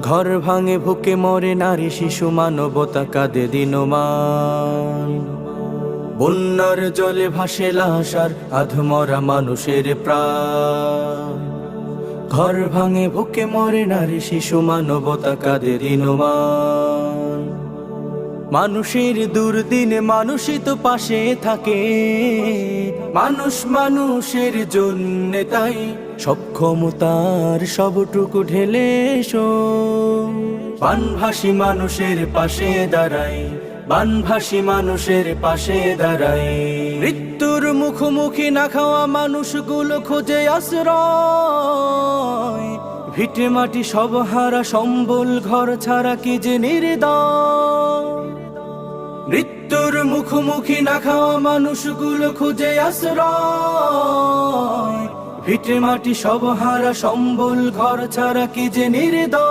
ঘর ভাঙে ভুকে মরে নারী শিশু, মানবতা কাঁদে দিনমান। বন্যার জলে ভাসে লাশ আর আধমরা মানুষের প্রাণ। ঘর ভাঙে ভুকে মরে নারী শিশু, মানবতা কাঁদে দিনমান। মানুষের দুর্দিনে মানুষই তো পাশে থাকে, মানুষ মানুষের জন্য, তাই সব ক্ষমতার সবটুকু ঢেলে এসো। বানভাসী মানুষের পাশে দাঁড়াই, বানভাসী মানুষের পাশে দাঁড়াই। মৃত্যুর মুখোমুখি না খাওয়া মানুষগুলো খোঁজে আশ্রয়। ভিটে মাটি সব হারা, সম্বল ঘর ছাড়া কি যে নির্দয়। মৃত্যুর মুখোমুখি না খাওয়া মানুষগুলো খুঁজে আশ্রয়। ভিটে মাটি সব হারা, সম্বল ঘর ছাড়া কি যে নির্দয়।